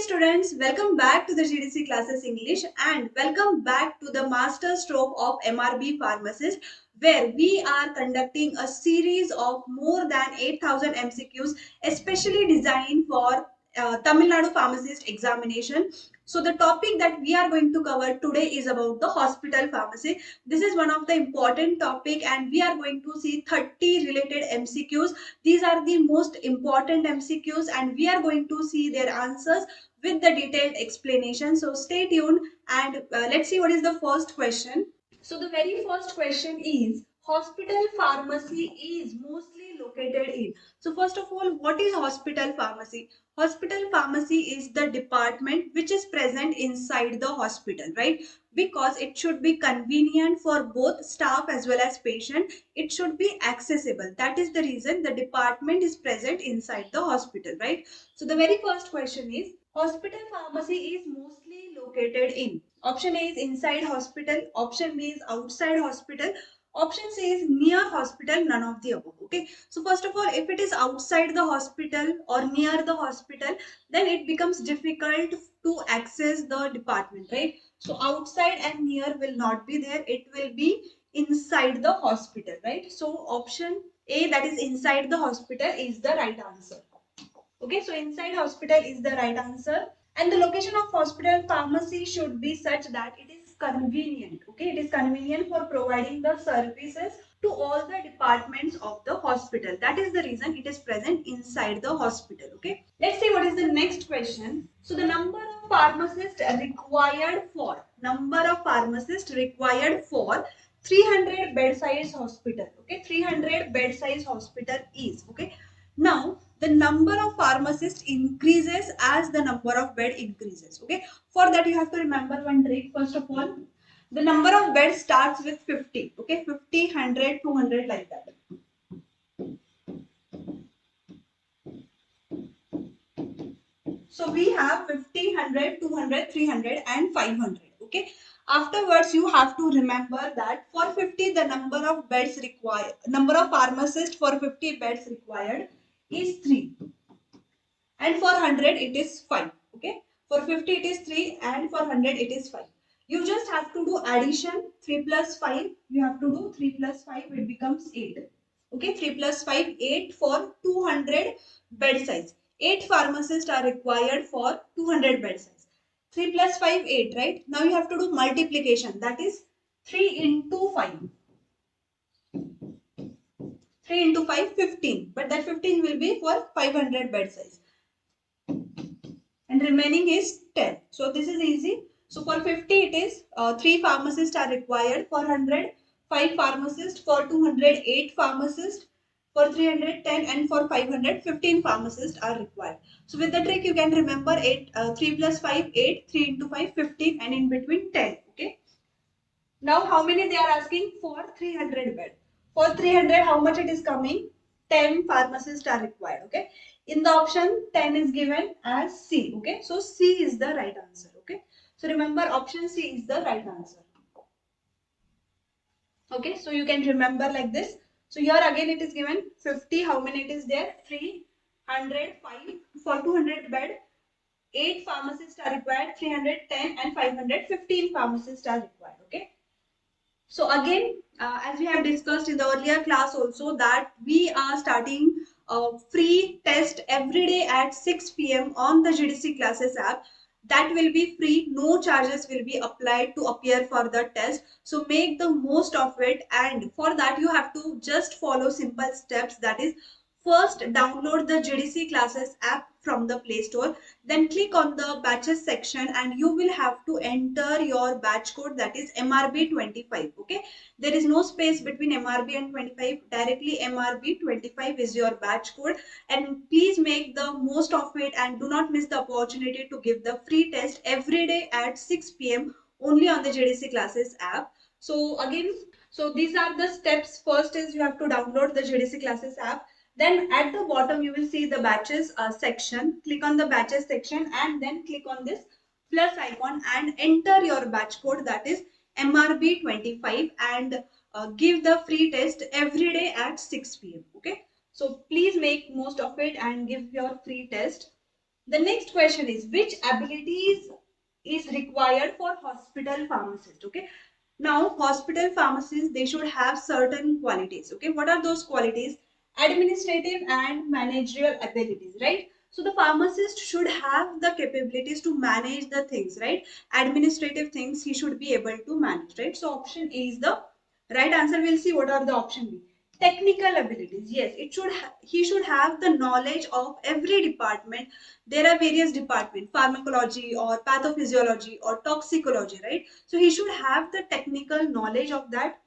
students, welcome back to the GDC Classes English and welcome back to the Master Stroke of MRB Pharmacist, where we are conducting a series of more than 8,000 MCQs especially designed for Tamilnadu Pharmacist examination. So the topic that we are going to cover today is about the hospital pharmacy. This is one of the important topic and we are going to see 30 related MCQs. These are the most important MCQs and we are going to see their answers with the detailed explanation. So stay tuned and let's see what is the first question. So the very first question is, hospital pharmacy is mostly located in. So first of all, what is hospital pharmacy? Hospital pharmacy is the department which is present inside the hospital, right? Because it should be convenient for both staff as well as patient. It should be accessible. That is the reason the department is present inside the hospital, right? So the very first question is, hospital pharmacy is mostly located in. Option A is inside hospital, option B is outside hospital, option C is near hospital, none of the above. Okay, so first of all, if it is outside the hospital or near the hospital, then it becomes difficult to access the department, right? So outside and near will not be there, it will be inside the hospital, right? So option A, that is inside the hospital, is the right answer. Okay, so inside hospital is the right answer. And the location of hospital pharmacy should be such that it is convenient. Okay, it is convenient for providing the services to all the departments of the hospital. That is the reason it is present inside the hospital. Okay, let's see what is the next question. So the number of pharmacists required for 300 bed size hospital. Okay, 300 bed size hospital is. Okay, now the number of pharmacists increases as the number of bed increases. Okay, for that you have to remember one trick. First of all, the number of beds starts with 50. Okay, 50, 100, 200, like that. So we have 50, 100, 200, 300 and 500. Okay, afterwards you have to remember that for 50 the number of beds required, number of pharmacists for 50 beds required is 3. And for 100 it is 5. Okay, for 50 it is 3 and for 100 it is 5. You just have to do addition. 3 plus 5, you have to do 3 plus 5, it becomes 8. Okay, 3 plus 5, 8 for 200 bed size. 8 pharmacists are required for 200 bed size. 3 plus 5, 8, right? Now you have to do multiplication, that is 3 into 5. 3 into 5, 15. But that 15 will be for 500 bed size. And remaining is 10. So this is easy. So for 50 it is 3 pharmacists are required. For 100, 5 pharmacists. For 200, 8 pharmacists. For 310 and for 500, 15 pharmacists are required. So with the trick you can remember 3 plus 5, 8, 3 into 5, 15 and in between 10. Okay. Now how many they are asking? For 300 bed. For 300 how much it is coming? 10 pharmacists are required. Okay. In the option 10 is given as C. Okay. So C is the right answer. Okay. So remember option C is the right answer. Okay. So you can remember like this. So here again it is given 50. How many it is there? 300, 5 for 200 bed. 8 pharmacists are required. 310 and 515 pharmacists are required. Okay. So again, as we have discussed in the earlier class also, that we are starting a free test every day at 6 p.m. on the GDC Classes app. That will be free. No charges will be applied to appear for the test. So make the most of it, and for that you have to just follow simple steps. That is, first download the GDC Classes app from the Play Store. Then click on the batches section and you will have to enter your batch code, that is MRB25. Okay, there is no space between MRB and 25. Directly MRB25 is your batch code, and please make the most of it and do not miss the opportunity to give the free test every day at 6 p.m. only on the GDC Classes app. So again, so these are the steps. First is you have to download the GDC Classes app. Then at the bottom you will see the batches section. Click on the batches section and then click on this plus icon and enter your batch code, that is MRB25, and give the free test every day at 6 p.m. Okay, so please make most of it and give your free test. The next question is, which abilities is required for hospital pharmacist? Okay. Now, hospital pharmacists, they should have certain qualities. Okay. What are those qualities? Administrative and managerial abilities, right? So the pharmacist should have the capabilities to manage the things, right? Administrative things he should be able to manage, right? So option A is the right answer. We'll see what are the option B. Technical abilities. Yes, it should he should have the knowledge of every department. There are various departments, pharmacology or pathophysiology or toxicology, right? So he should have the technical knowledge of that.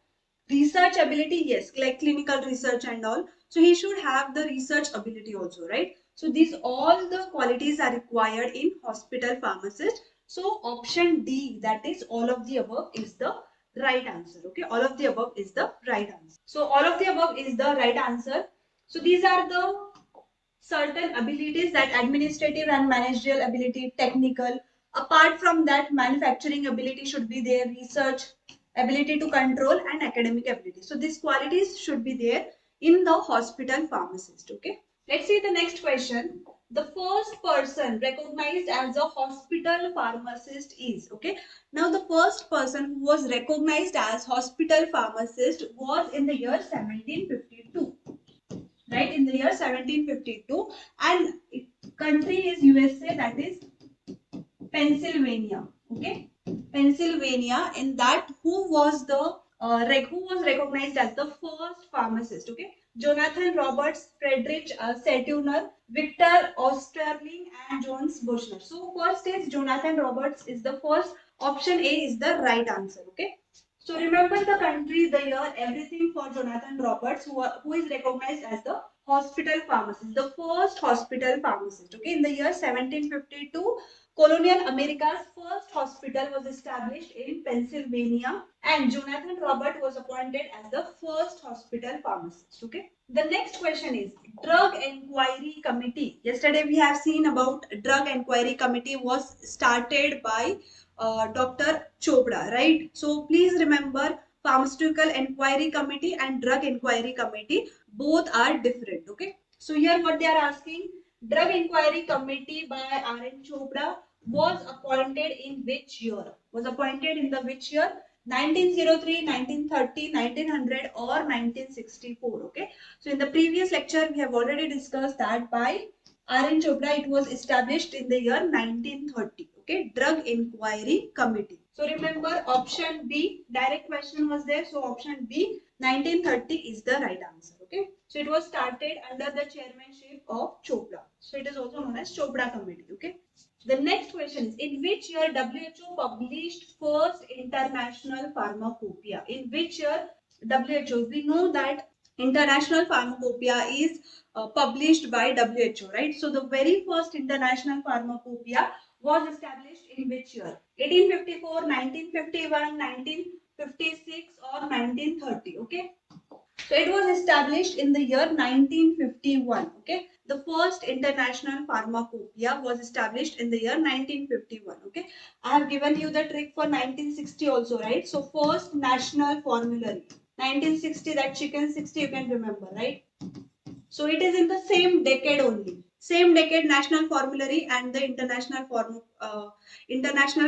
Research ability, yes, like clinical research and all. So he should have the research ability also, right? So these all the qualities are required in hospital pharmacist. So option D, that is all of the above, is the right answer. Okay, all of the above is the right answer. So all of the above is the right answer. So these are the certain abilities, that administrative and managerial ability, technical. Apart from that, manufacturing ability should be there, research ability to control, and academic ability. So these qualities should be there in the hospital pharmacist. Okay. Let's see the next question. The first person recognized as a hospital pharmacist is, okay. Now the first person who was recognized as hospital pharmacist was in the year 1752. Right, in the year 1752, and country is USA, that is Pennsylvania. Okay, Pennsylvania. In that, who was the who was recognized as the first pharmacist? Okay, Jonathan Roberts, Friedrich Setuner, Victor Osterling, and Jones Bushner. So first is Jonathan Roberts is the first. Option A is the right answer. Okay. So remember the country, the year, everything for Jonathan Roberts, who is recognized as the hospital pharmacist, the first hospital pharmacist. Okay, in the year 1752, colonial America's first hospital was established in Pennsylvania, and Jonathan Robert was appointed as the first hospital pharmacist. Okay. The next question is Drug Enquiry Committee. Yesterday we have seen about Drug Enquiry Committee was started by Dr. Chopra, right? So please remember, Pharmaceutical Enquiry Committee and Drug Enquiry Committee, both are different. Okay. So here what they are asking, Drug Enquiry Committee by R.N. Chopra was appointed in which year? Was appointed in the which year? 1903, 1930, 1900 or 1964. Okay. So in the previous lecture we have already discussed that by R.N. Chopra it was established in the year 1930. Okay, Drug Inquiry Committee. So remember option B, direct question was there. So option B, 1930 is the right answer. Okay, so it was started under the chairmanship of Chopra. So it is also known as Chopra Committee. Okay. The next question is, in which year WHO published first international pharmacopoeia? In which year WHO? We know that international pharmacopoeia is published by WHO, right? So the very first international pharmacopoeia was established in which year? 1854, 1951, 1956 or 1930. Okay. So it was established in the year 1951. Okay. The first international pharmacopoeia was established in the year 1951. Okay. I have given you the trick for 1960 also, right? So first national formulary. 1960, that chicken 60 you can remember, right? So it is in the same decade only. Same decade, national formulary and the international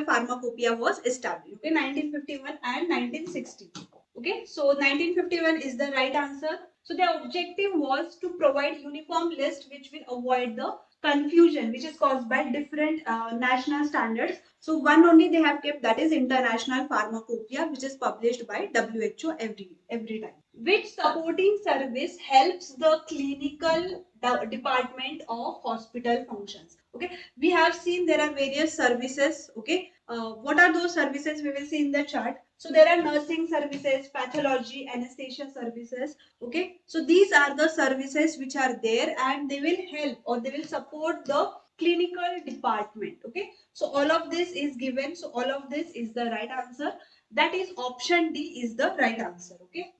pharmacopoeia was established. Okay, 1951 and 1960. Okay, so 1951 is the right answer. So the objective was to provide uniform list which will avoid the confusion which is caused by different national standards. So one only they have kept, that is international pharmacopoeia, which is published by WHO every time. Which supporting service helps the clinical department of hospital functions? Okay, we have seen there are various services. Okay, what are those services? We will see in the chart. So there are nursing services, pathology, anesthesia services. Okay, so these are the services which are there, and they will help or they will support the clinical department. Okay, so all of this is given. So all of this is the right answer. That is option D is the right answer. Okay.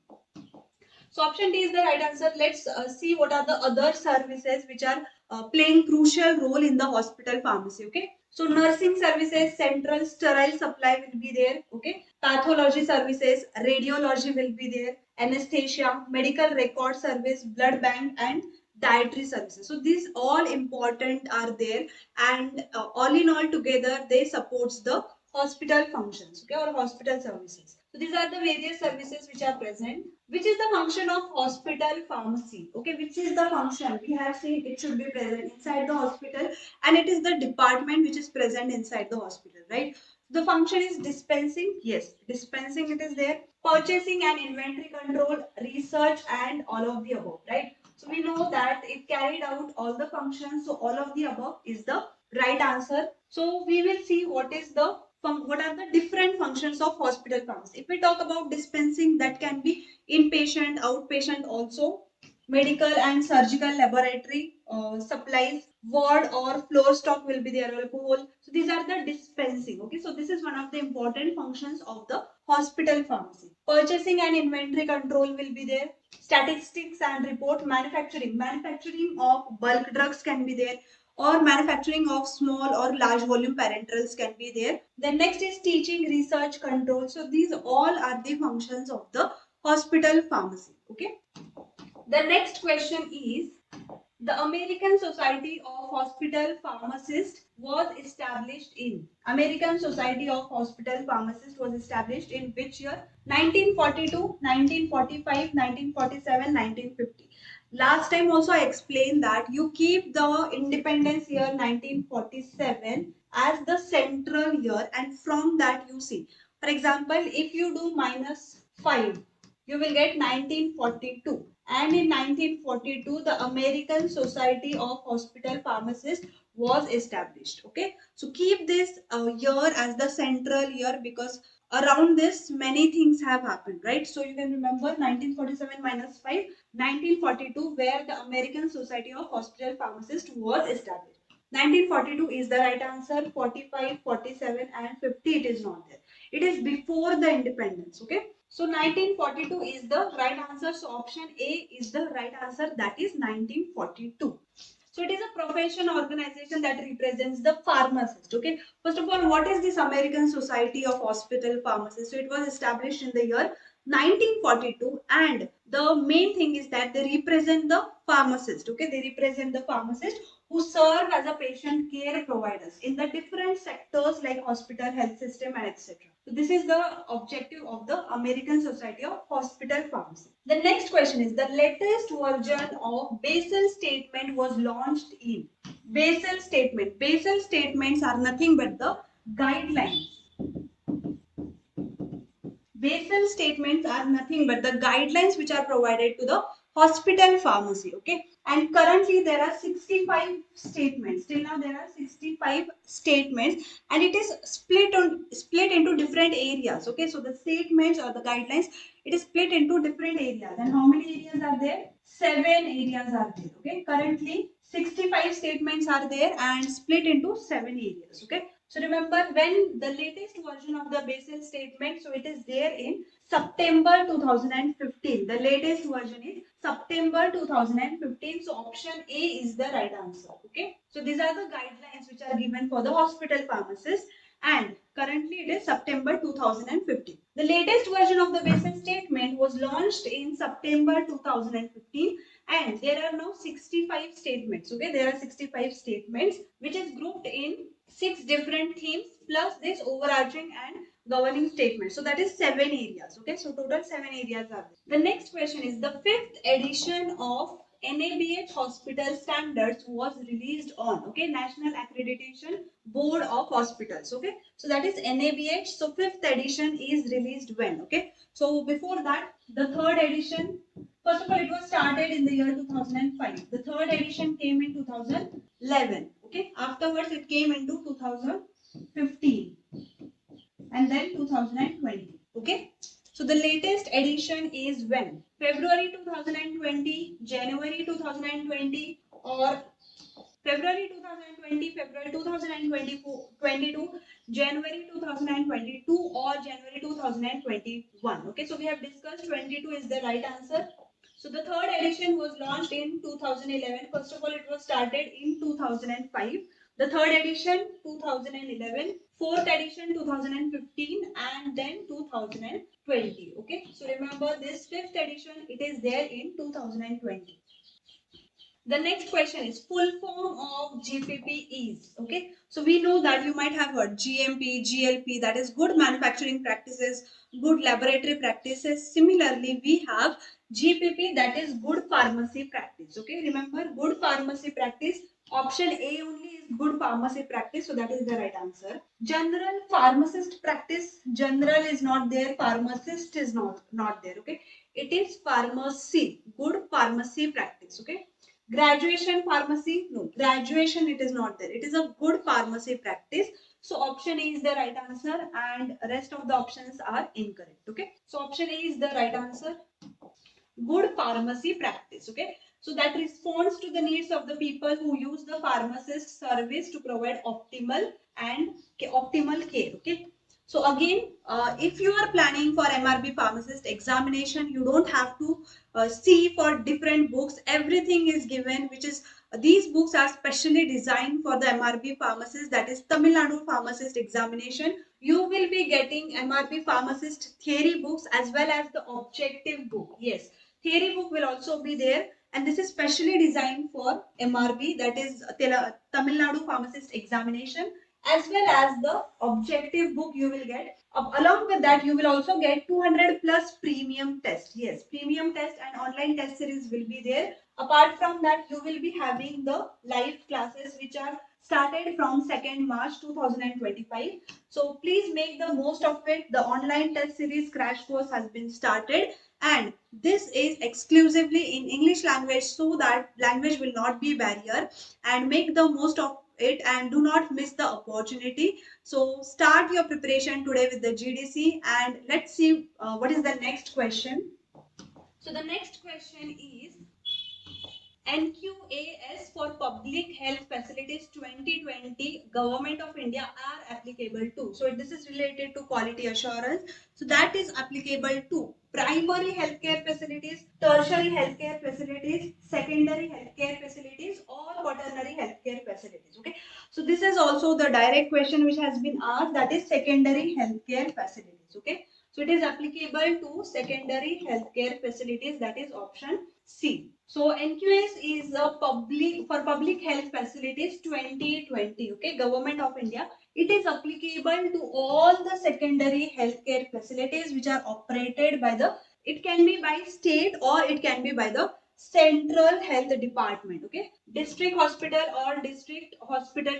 So option D is the right answer. Let's see what are the other services which are playing crucial role in the hospital pharmacy. Okay. So nursing services, central sterile supply will be there. Okay. Pathology services, radiology will be there. Anesthesia, medical record service, blood bank and dietary services. So these all important are there, and all in all together they supports the hospital functions, okay, or hospital services. So these are the various services which are present. Which is the function of hospital pharmacy? Okay, which is the function? We have seen it should be present inside the hospital, and it is the department which is present inside the hospital, right? The function is dispensing. Yes, dispensing it is there. Purchasing and inventory control, research, and all of the above, right? So we know that it carried out all the functions. So all of the above is the right answer. So we will see what are the different functions of hospital pharmacy. If we talk about dispensing, that can be inpatient, outpatient also, medical and surgical laboratory supplies, ward or floor stock will be there, alcohol. So these are the dispensing. Okay, so this is one of the important functions of the hospital pharmacy. Purchasing and inventory control will be there. Statistics and report, manufacturing of bulk drugs can be there, or manufacturing of small or large volume parenterals can be there. Then next is teaching, research, control. So these all are the functions of the hospital pharmacy. Okay. The next question is, the American Society of Hospital Pharmacists was established in. American Society of Hospital Pharmacists was established in which year? 1942, 1945, 1947, 1950. Last time also I explained that you keep the independence year 1947 as the central year, and from that you see. For example, if you do -5, you will get 1942, and in 1942 the American Society of Hospital Pharmacists was established. Okay, so keep this year as the central year, because around this many things have happened, right? So you can remember 1947 -5, 1942, where the American Society of Hospital Pharmacists was established. 1942 is the right answer. 45, 47 and 50 it is not there. It is before the independence. Okay, so 1942 is the right answer. So option A is the right answer, that is 1942. So it is a profession organization that represents the pharmacist. Okay, first of all, what is this American Society of Hospital Pharmacists? So it was established in the year 1942, and the main thing is that they represent the pharmacist. Okay, they represent the pharmacist who serve as a patient care providers in the different sectors like hospital, health system, and etc. So this is the objective of the American Society of Hospital Pharmacy. The next question is, the latest version of Basel statement was launched in. Basel statement. Basel statements are nothing but the guidelines. Basel statements are nothing but the guidelines which are provided to the hospital pharmacy. Okay, and currently there are 65 statements. Till now there are 65 statements, and it is split into different areas. Okay, so the statements or the guidelines, it is split into different areas. And how many areas are there? 7 areas are there. Okay, currently 65 statements are there and split into 7 areas. Okay, so remember, when the latest version of the Basel statement, so it is there in September 2015. The latest version is September 2015. So option A is the right answer. Okay, so these are the guidelines which are given for the hospital pharmacists, and currently it is September 2015. The latest version of the Basel statement was launched in September 2015, and there are now 65 statements. Okay, there are 65 statements which is grouped in 6 different themes plus this overarching and governing statement. So that is 7 areas. Okay, so total 7 areas are there. The next question is, the 5th edition of NABH hospital standards was released on, okay, National Accreditation Board of Hospitals. Okay, so that is NABH. So 5th edition is released when? Okay, so before that, the 3rd edition, first of all, it was started in the year 2005. The 3rd edition came in 2011. Okay, afterwards it came into 2015 and then 2020. Okay, so the latest edition is when? February 2020, January 2020, or February 2020, February 2022, January 2022, or January 2021. Okay, so we have discussed 22 is the right answer. So the 3rd edition was launched in 2011. First of all, it was started in 2005. The 3rd edition 2011, 4th edition 2015, and then 2020. Okay, so remember this 5th edition, it is there in 2020. The next question is full form of GPP is. Okay, so we know that you might have heard GMP, GLP, that is good manufacturing practices, good laboratory practices. Similarly, we have GPP, that is good pharmacy practice. Okay, remember good pharmacy practice. Option A only is good pharmacy practice, so that is the right answer. General pharmacist practice. General is not there. Pharmacist is not there. Okay, it is pharmacy. Good pharmacy practice. Okay. Graduation pharmacy, no. Graduation, it is not there. It is a good pharmacy practice. So option A is the right answer and rest of the options are incorrect. Okay. So option A is the right answer. Good pharmacy practice. Okay. So that responds to the needs of the people who use the pharmacist service to provide optimal care. Okay. So again, if you are planning for MRB pharmacist examination, you don't have to see for different books. Everything is given, which is these books are specially designed for the MRB pharmacist, that is Tamilnadu pharmacist examination. You will be getting MRB pharmacist theory books as well as the objective book. Yes, theory book will also be there, and this is specially designed for MRB, that is Tamil Nadu pharmacist examination, as well as the objective book you will get. Along with that, you will also get 200 plus premium test. Yes, premium test and online test series will be there. Apart from that, you will be having the live classes which are started from 2nd March 2025. So please make the most of it. The online test series crash course has been started, and this is exclusively in English language, so that language will not be barrier, and make the most of it and do not miss the opportunity. So start your preparation today with the GDC, and let's see what is the next question. So the next question is NQAS for Public Health Facilities 2020 Government of India are applicable to. So this is related to quality assurance. So that is applicable to primary healthcare facilities, tertiary healthcare facilities, secondary healthcare facilities, or quaternary healthcare facilities. Okay. So this is also the direct question which has been asked, that is secondary healthcare facilities. Okay. So it is applicable to secondary healthcare facilities, that is option C. So NQS is a public health facilities 2020. Okay, Government of India. It is applicable to all the secondary healthcare facilities which are operated by the. It can be by state or it can be by the central health department. Okay, district hospital or district hospital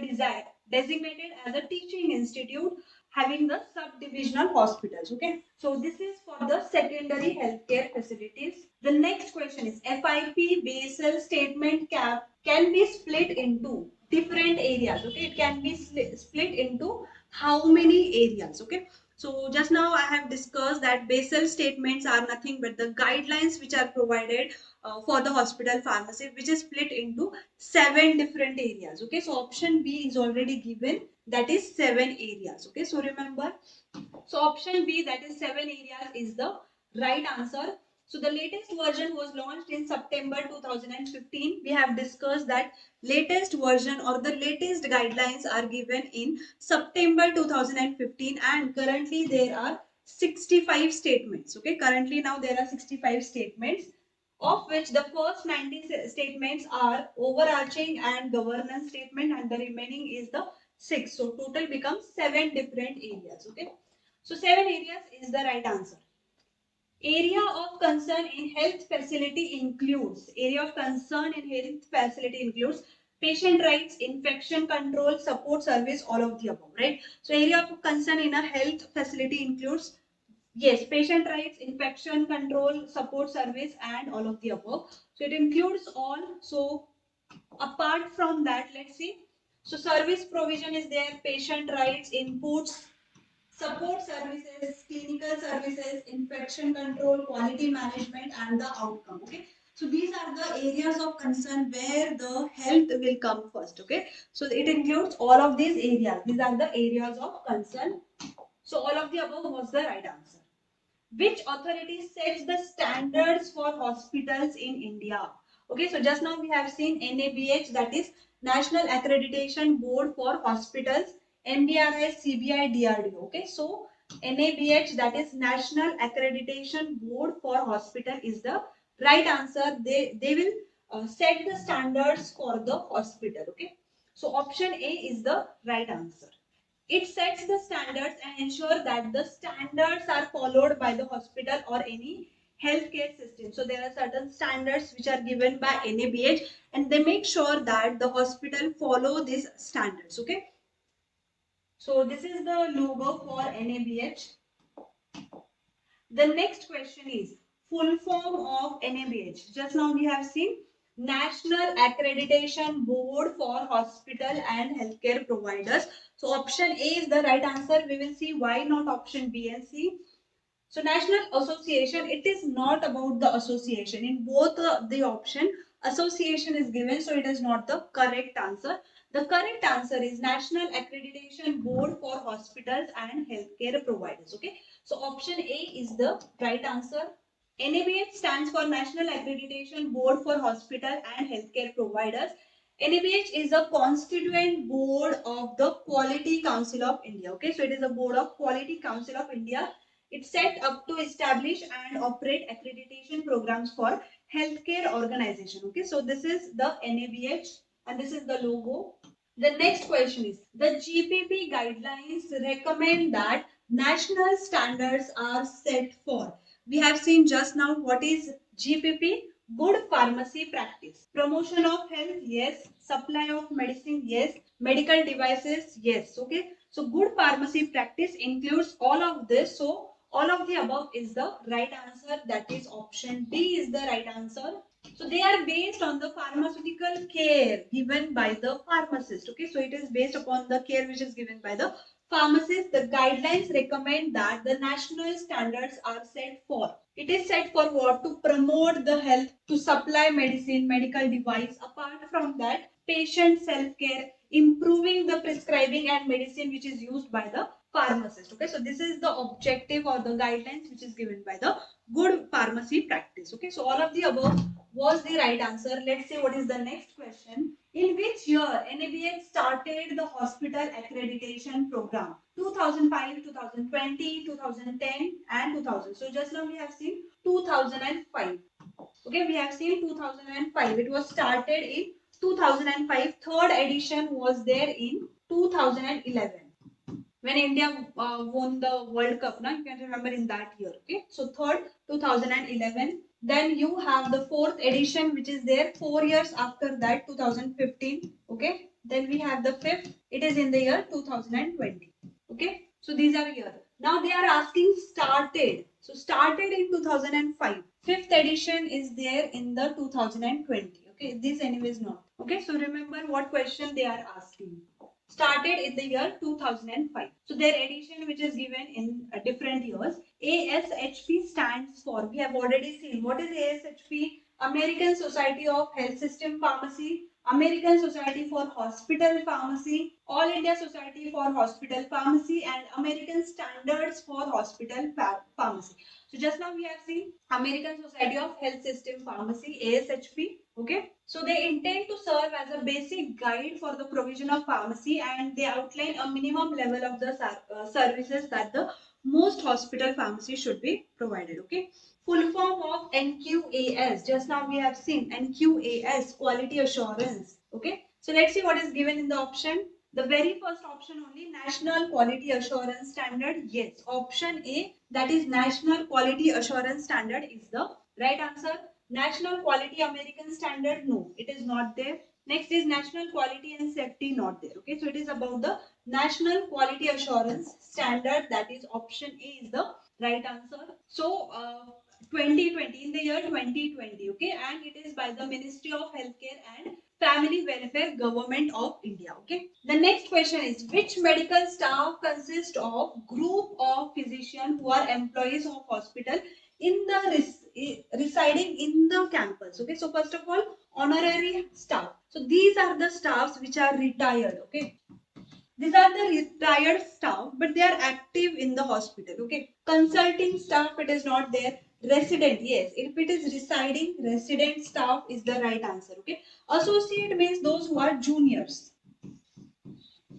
designated as a teaching institute having the subdivisional hospitals. Okay, so this is for the secondary healthcare facilities. The next question is FIP Basel statement cap can be split into different areas. Okay, it can be split into how many areas? Okay, so just now I have discussed that Basel statements are nothing but the guidelines which are provided for the hospital pharmacy, which is split into 7 different areas. Okay, so option B is already given, that is 7 areas. Okay, so remember, so option B, that is 7 areas, is the right answer. So the latest version was launched in September 2015. We have discussed that latest version or the latest guidelines are given in September 2015, and currently there are 65 statements. Okay, currently now there are 65 statements, of which the first 90 statements are overarching and governance statement, and the remaining is the 6. So total becomes 7 different areas. Okay, so 7 areas is the right answer. Area of concern in health facility includes patient rights, infection control, support service, all of the above, right? So area of concern in a health facility includes, yes, patient rights, infection control, support service, and all of the above. So it includes all. So apart from that, let's see. So service provision is there, patient rights, inputs, support services, clinical services, infection control, quality management, and the outcome. Okay, so these are the areas of concern where the health will come first. Okay, so it includes all of these areas. These are the areas of concern. So all of the above was the right answer. Which authority sets the standards for hospitals in India? Okay, so just now we have seen NABH, that is National Accreditation Board for Hospitals, NBRS, CBI, DRDO. Okay, so NABH, that is National Accreditation Board for Hospital, is the right answer. They will set the standards for the hospital. Okay, so option A is the right answer. It sets the standards and ensure that the standards are followed by the hospital or any healthcare system. So there are certain standards which are given by NABH, and they make sure that the hospital follow these standards. Okay, so this is the logo for NABH. The next question is full form of NABH. Just now we have seen National Accreditation Board for Hospital and Healthcare Providers. So option A is the right answer. We will see why not option B and C. So National Association, it is not about the association. In both the option, association is given, so it is not the correct answer. The correct answer is National Accreditation Board for Hospitals and Healthcare Providers. Okay, so option A is the right answer. NABH stands for National Accreditation Board for Hospital and Healthcare Providers. NABH is a constituent board of the Quality Council of India. Okay, so it is a board of Quality Council of India. It's set up to establish and operate accreditation programs for healthcare organization. Okay, so this is the NABH and this is the logo. The next question is, the GPP guidelines recommend that national standards are set for. We have seen just now what is GPP. Good pharmacy practice. Promotion of health, yes. Supply of medicine, yes. Medical devices, yes. Okay, so good pharmacy practice includes all of this. So all of the above is the right answer. That is option D is the right answer. So they are based on the pharmaceutical care given by the pharmacist. Okay, so it is based upon the care which is given by the pharmacist. The guidelines recommend that the national standards are set for. It is set for what? To promote the health, to supply medicine, medical device. Apart from that, patient self-care, improving the prescribing and medicine which is used by the pharmacist. Okay, so this is the objective or the guidelines which is given by the good pharmacy practice. Okay, so all of the above was the right answer. Let's see what is the next question. In which year NABH started the hospital accreditation program? 2005, 2020, 2010 and 2000. So just now we have seen 2005. Okay, we have seen 2005. It was started in 2005. Third edition was there in 2011. When India won the World Cup, now you can remember in that year. Okay, so third 2011. Then you have the fourth edition which is there 4 years after that, 2015. Okay, then we have the fifth. It is in the year 2020. Okay, so these are years. Now they are asking started. So started in 2005. Fifth edition is there in the 2020. Okay, this anyway is not. Okay, so remember what question they are asking. Started in the year 2005. So their edition which is given in different years. ASHP stands for, we have already seen what is ASHP. American Society of Health System Pharmacy, American Society for Hospital Pharmacy, All India Society for Hospital Pharmacy and American Standards for Hospital Pharmacy. So just now we have seen American Society of Health System Pharmacy, ASHP. Okay, so they intend to serve as a basic guide for the provision of pharmacy, and they outline a minimum level of the services that the most hospital pharmacy should be provided. Okay, full form of NQAS. Just now we have seen NQAS, quality assurance. Okay, so let's see what is given in the option. The very first option only, National Quality Assurance Standard. Yes, option A, that is National Quality Assurance Standard is the right answer. National Quality American Standard, no, it is not there. Next is National Quality and Safety, not there. Okay, so it is about the National Quality Assurance Standard, that is option A is the right answer. So 2020, in the year 2020, okay, and it is by the Ministry of Healthcare and Family Welfare, Government of India. Okay, the next question is, which medical staff consists of group of physicians who are employees of hospital in the residing in the campus? Okay, so first of all, honorary staff. So these are the staffs which are retired. Okay, these are the retired staff, but they are active in the hospital. Okay, consulting staff, it is not there. Resident, yes, if it is residing, resident staff is the right answer. Okay, associate means those who are juniors.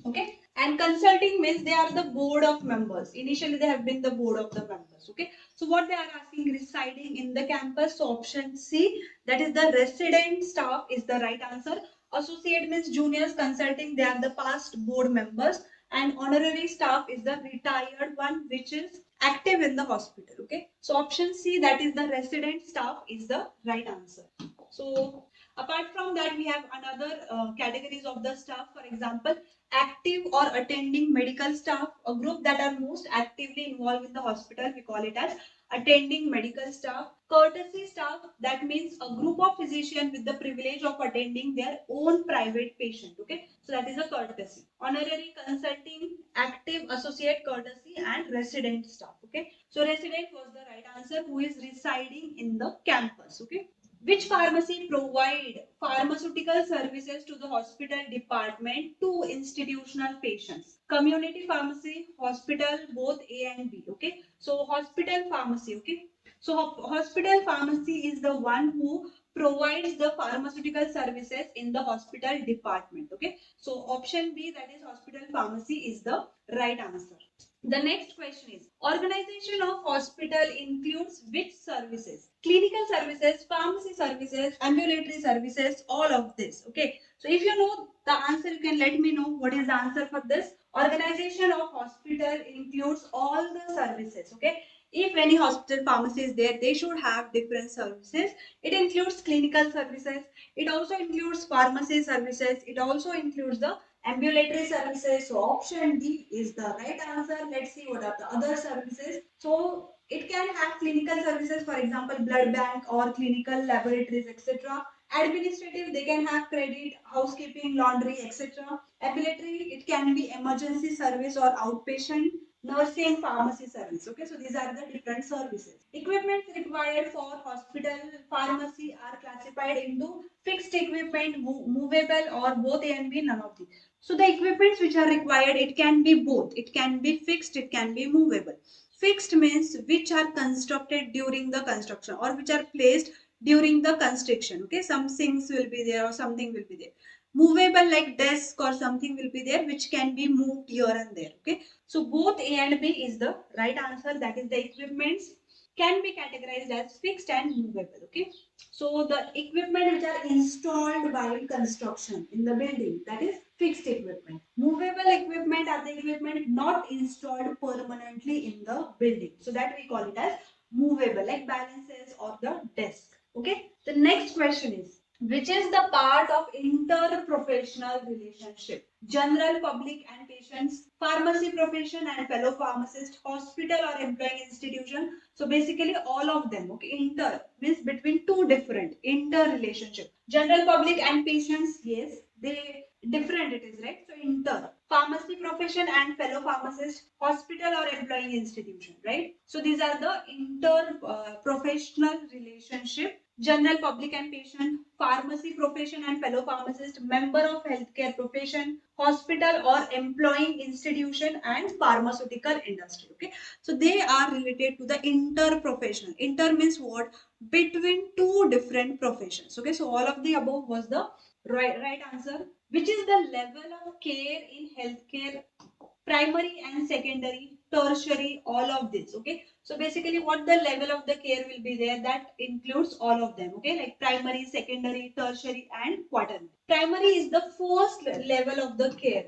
Okay, And consulting means they are the board of members. Initially, they have been the board of the members. Okay. So what they are asking, residing in the campus. So option C, that is the resident staff, is the right answer. Associate means juniors. Consulting, they are the past board members. And honorary staff is the retired one, which is active in the hospital. Okay. So option C, that is the resident staff, is the right answer. So apart from that, we have another categories of the staff. For example, active or attending medical staff, a group that are most actively involved in the hospital, we call it as attending medical staff. Courtesy staff, that means a group of physicians with the privilege of attending their own private patient. Okay, so that is a courtesy. Honorary, consulting, active, associate, courtesy, and resident staff. Okay, so resident was the right answer, who is residing in the campus. Okay. Which pharmacy provide pharmaceutical services to the hospital department to institutional patients? Community pharmacy, hospital, both A and B. Okay. So hospital pharmacy. Okay. So hospital pharmacy is the one who provides the pharmaceutical services in the hospital department. Okay. So option B, that is hospital pharmacy, is the right answer. The next question is, organization of hospital includes which services? Clinical services, pharmacy services, ambulatory services, all of this. Okay. So if you know the answer, you can let me know what is the answer for this. Organization of hospital includes all the services. Okay. If any hospital pharmacy is there, they should have different services. It includes clinical services. It also includes pharmacy services. It also includes the ambulatory services. So option D is the right answer. Let's see what are the other services. So it can have clinical services, for example, blood bank or clinical laboratories, etc. Administrative, they can have credit, housekeeping, laundry, etc. Ambulatory, it can be emergency service or outpatient, nursing, pharmacy service. Okay, so these are the different services. Equipment required for hospital pharmacy are classified into fixed equipment, movable, or both A and B, none of these. So the equipments which are required, it can be both. It can be fixed, it can be movable. Fixed means which are constructed during the construction or which are placed during the construction. Okay, some things will be there or something will be there. Movable, like desk or something will be there which can be moved here and there. Okay, so both A and B is the right answer. That is, the equipments can be categorized as fixed and movable. Okay, so the equipment which are installed while construction in the building, that is fixed equipment. Movable equipment are the equipment not installed permanently in the building. So that we call it as movable, like balances or the desk. Okay. The next question is, which is the part of interprofessional relationship? General public and patients, pharmacy profession and fellow pharmacist, hospital or employing institution. So basically all of them. Okay. Inter means between two different, inter relationship. General public and patients, yes, they different it is, right? So inter, pharmacy profession and fellow pharmacist, hospital or employing institution, right? So these are the professional relationship. General public and patient, pharmacy profession and fellow pharmacist, member of healthcare profession, hospital or employing institution, and pharmaceutical industry. Okay, so they are related to the interprofessional. Inter means what? Between two different professions. Okay, so all of the above was the right answer. Which is the level of care in healthcare? Primary and secondary, tertiary, all of this. Okay, so basically what the level of the care will be there, that includes all of them. Okay, like primary, secondary, tertiary, and quaternary. Primary is the first level of the care.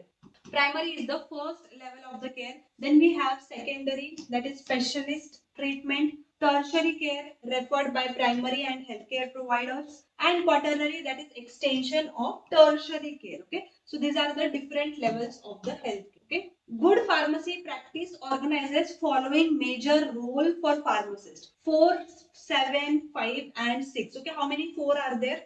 Primary is the first level of the care. Then we have secondary, that is specialist treatment. Tertiary care referred by primary and healthcare providers, and quaternary, that is extension of tertiary care. Okay, so these are the different levels of the healthcare. Okay, good pharmacy practice organizes following major role for pharmacists: 4, 7, 5, and 6. Okay, how many 4 are there?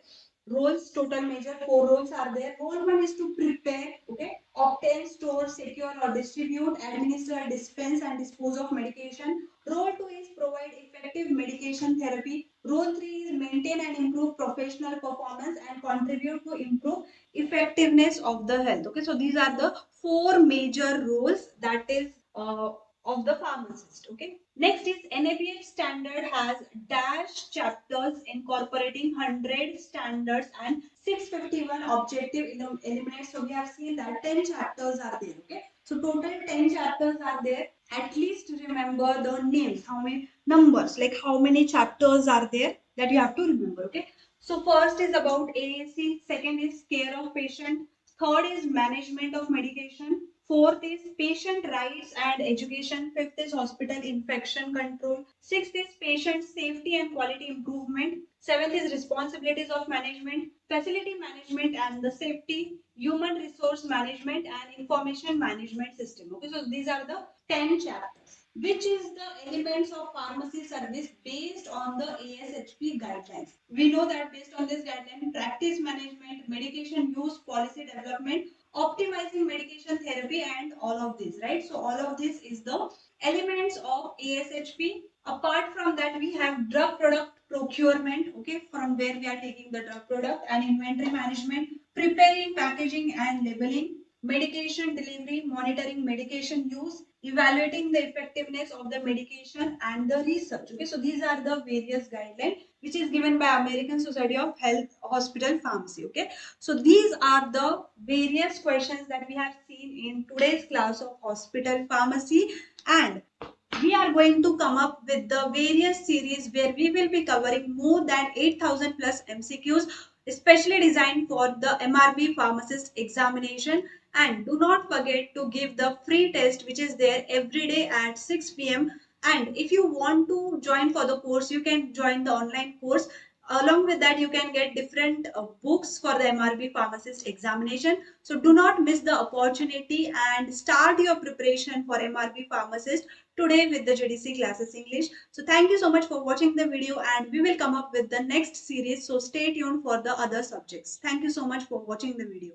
Roles, total major 4 roles are there. Role 1 is to prepare, okay, obtain, store, secure or distribute, administer, dispense and dispose of medication. Role 2 is provide effective medication therapy. Role 3 is maintain and improve professional performance and contribute to improve effectiveness of the health. Okay, so these are the 4 major roles, that is of the pharmacist. Okay, next is NABH standard has dash chapters incorporating 100 standards and 651 objective eliminates. So we have seen that 10 chapters are there. Okay, So total 10 chapters are there. At least remember the names, how many numbers, like how many chapters are there that you have to remember. Okay. So first is about AAC, second is care of patient, third is management of medication, fourth is patient rights and education, fifth is hospital infection control, sixth is patient safety and quality improvement, seventh is responsibilities of management, facility management and the safety, human resource management and information management system. Okay, so these are the 10 chapters. Which is the elements of pharmacy service based on the ASHP guidelines? We know that based on this guideline, practice management, medication use policy development, optimizing medication therapy, and all of this, right? So all of this is the elements of ASHP. Apart from that, we have drug product procurement, okay, from where we are taking the drug product, and inventory management, preparing, packaging, and labeling, medication delivery, monitoring medication use, evaluating the effectiveness of the medication, and the research. Okay, so these are the various guidelines which is given by American Society of Health Hospital Pharmacy. Okay, so these are the various questions that we have seen in today's class of hospital pharmacy, and we are going to come up with the various series where we will be covering more than 8,000 plus MCQs, especially designed for the MRB pharmacist examination. And do not forget to give the free test which is there every day at 6 p.m. And if you want to join for the course, you can join the online course. Along with that, you can get different books for the MRB pharmacist examination. So do not miss the opportunity and start your preparation for MRB pharmacist today with the JDC Classes English. So thank you so much for watching the video, and we will come up with the next series. So stay tuned for the other subjects. Thank you so much for watching the video.